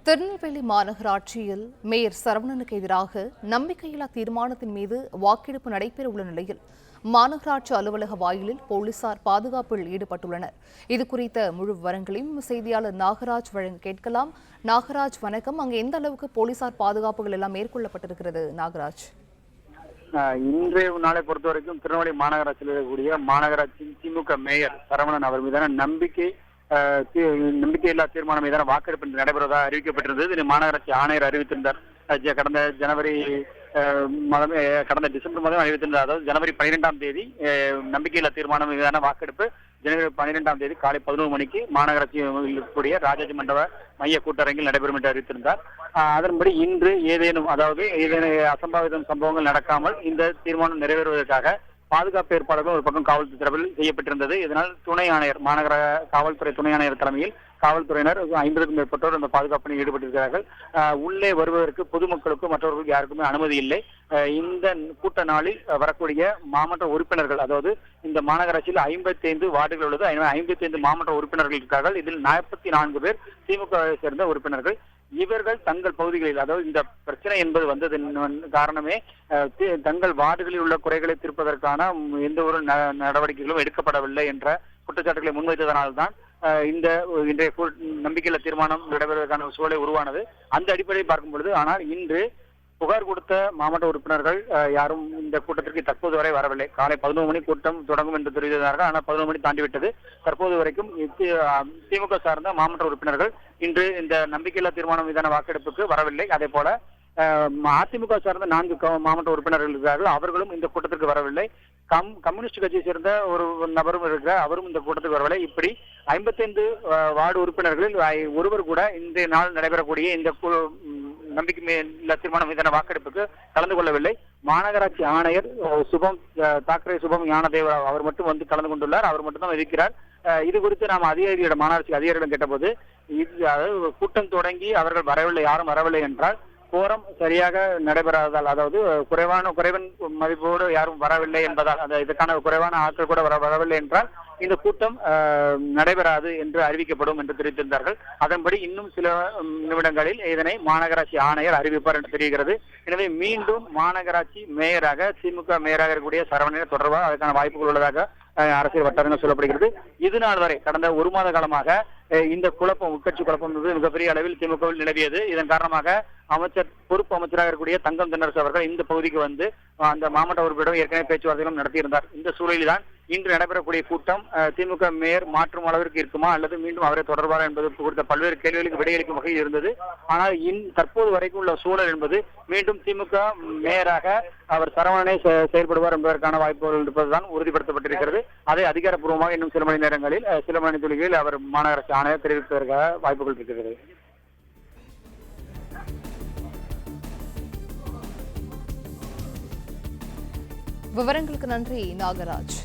திருநெல்வேலி மாநகராட்சியில் மேயர் சரவணனுக்கு எதிராக நம்பிக்கையில்லா தீர்மானத்தின் மீது வாக்கெடுப்பு நடைபெறவுள்ள நிலையில் மாநகராட்சி அலுவலக வாயிலில் போலீசார் பாதுகாப்பில் ஈடுபட்டுள்ளனர். இதுகுறித்த முழு விவரங்களையும் செய்தியாளர் நாகராஜ் வழங்க கேட்கலாம். நாகராஜ், வணக்கம். அங்கு எந்த அளவுக்கு போலீசார் பாதுகாப்புகள் எல்லாம் மேற்கொள்ளப்பட்டிருக்கிறது? நாகராஜ், இன்றைய நாளை பொறுத்தவரைக்கும் திருநெல்வேலி மாநகராட்சியில் இருக்கக்கூடிய மாநகராட்சி திமுக மேயர் சரவணன் அவர் மீதான நம்பிக்கையில்லா தீர்மானம் மீதான வாக்கெடுப்பு நடைபெறுவதாக அறிவிக்கப்பட்டிருந்தது. இது மாநகராட்சி ஆணையர் அறிவித்திருந்தார். கடந்த டிசம்பர் மாதம் அறிவித்திருந்தார். அதாவது ஜனவரி 12ஆம் தேதி நம்பிக்கையில்லா தீர்மானம் மீதான வாக்கெடுப்பு ஜனவரி 12ஆம் தேதி காலை 11 மணிக்கு மாநகராட்சியில் கூடிய ராஜாஜி மண்டப மைய கூட்டரங்கில் நடைபெறும் என்று அறிவித்திருந்தார். அதன்படி இன்று ஏதேனும் அசம்பாவித சம்பவங்கள் நடக்காமல் இந்த தீர்மானம் நிறைவேறுவதற்காக பாதுகாப்பு ஏற்பாடுகள் ஒரு பக்கம் காவல்துறை தரப்பில் செய்யப்பட்டிருந்தது. இதனால் துணை ஆணையர் மாநகர காவல்துறை துணை ஆணையர் தலைமையில் காவல்துறையினர் 50க்கும் மேற்பட்டோர் அந்த பாதுகாப்பில் ஈடுபட்டிருக்கிறார்கள். உள்ளே வருவதற்கு பொதுமக்களுக்கும் மற்றவர்களுக்கு யாருக்குமே அனுமதி இல்லை. இந்த கூட்ட நாளில் வரக்கூடிய மாமன்ற உறுப்பினர்கள், அதாவது இந்த மாநகராட்சியில் 55 வார்டுகள் உள்ளது. 55 மாமன்ற உறுப்பினர்கள் இருக்கிறார்கள். இதில் 44 பேர் திமுகவை சேர்ந்த உறுப்பினர்கள். இவர்கள் தங்கள் பகுதிகளில், அதாவது இந்த பிரச்சனை என்பது வந்ததன் காரணமே தங்கள் வார்டுகளில் உள்ள குறைகளை தீர்ப்பதற்கான எந்த ஒரு நடவடிக்கைகளும் எடுக்கப்படவில்லை என்ற குற்றச்சாட்டுகளை முன்வைத்ததனால்தான் இன்றைய நம்பிக்கையில்லா தீர்மானம் நடைபெறுவதற்கான சூழலை உருவானது. அந்த அடிப்படையில் பார்க்கும் பொழுது, ஆனால் இன்று புகார் கொடுத்த மாவட்ட உறுப்பினர்கள் யாரும் இந்த கூட்டத்திற்கு தற்போது வரை வரவில்லை. காலை 11 மணி கூட்டம் தொடங்கும் என்று தெரிவித்தார்கள். ஆனால் 11 மணி தாண்டிவிட்டது. தற்போது வரைக்கும் திமுக சார்ந்த மாவட்ட உறுப்பினர்கள் இன்று இந்த நம்பிக்கையில்லா தீர்மானம் மீதான வாக்கெடுப்புக்கு வரவில்லை. அதே போல அதிமுக சார்ந்த 4 மாவட்ட உறுப்பினர்கள் இருக்கிறார்கள். அவர்களும் இந்த கூட்டத்திற்கு வரவில்லை. கம்யூனிஸ்ட் கட்சியை சேர்ந்த ஒரு நபரும் இருக்கிறார். அவரும் இந்த கூட்டத்துக்கு வரவில்லை. இப்படி 55 வார்டு உறுப்பினர்களில் ஒருவர் கூட இன்றைய நாள் நடைபெறக்கூடிய இந்த நம்பிக்கை தீர்மானம் மீதான வாக்கெடுப்புக்கு கலந்து கொள்ளவில்லை. மாநகராட்சி ஆணையர் சுபம் ஞானதேவ அவர் மட்டும் வந்து கலந்து கொண்டுள்ளார். அவர் மட்டும் தான் இருக்கிறார். இது குறித்து நாம் மாநகராட்சி அதிகாரியிடம் கேட்டபோது, அதாவது கூட்டம் தொடங்கி அவர்கள் வரவில்லை, யாரும் வரவில்லை என்றால் கோரம் சரியாக நடைபெறாததால், அதாவது குறைவன் மதிப்போடு யாரும் வரவில்லை என்பதால், இதற்கான குறைவான ஆட்கள் கூட வரவில்லை என்றால் இந்த கூட்டம் நடைபெறாது என்று அறிவிக்கப்படும் என்று தெரிவித்திருந்தார்கள். அதன்படி இன்னும் சில நிமிடங்களில் இதனை மாநகராட்சி ஆணையர் அறிவிப்பார் என்று தெரிகிறது. எனவே மீண்டும் மாநகராட்சி மேயராக திமுக மேயராக இருக்கக்கூடிய சரவணனை தொடர்பாக அதற்கான வாய்ப்புகள் உள்ளதாக அரசியல் வட்டாரங்கள் சொல்லப்படுகிறது. இது நாள் வரை கடந்த ஒரு மாத காலமாக இந்த உட்கட்சி குழப்பம் மிகப்பெரிய அளவில் திமுகவில் நிலவியது. இதன் காரணமாக பொறுப்பு அமைச்சராக இருக்கக்கூடிய தங்கம் தென்னரசு அவர்கள் இந்த பகுதிக்கு வந்து அந்த மாவட்ட உறுப்பினரிடம் ஏற்கனவே பேச்சுவார்த்தைகளும் நடத்தியிருந்தார். இந்த சூழலில் தான் இன்று நடைபெறக்கூடிய கூட்டம் திமுக மேயர் மாற்றும் அளவிற்கு இருக்குமா அல்லது மீண்டும் அவரை தொடர்பாக என்பது குறித்த பல்வேறு கேள்விகளுக்கு விடையளிக்கும் வகையில் இருந்தது. ஆனால் தற்போது வரைக்கும் உள்ள சூழல் என்பது மீண்டும் திமுக மேயராக அவர் சரவணனை செயல்படுவார் என்பதற்கான வாய்ப்புகள் இருப்பதுதான் உறுதிப்படுத்தப்பட்டிருக்கிறது. அதை அதிகாரப்பூர்வமாக இன்னும் சில மணி துளிகளில் அவர் மாநகராட்சி ஆணையர் தெரிவிப்பதற்காக வாய்ப்புகள் இருக்கிறது. விவரங்களுக்கு நன்றி நாகராஜ்.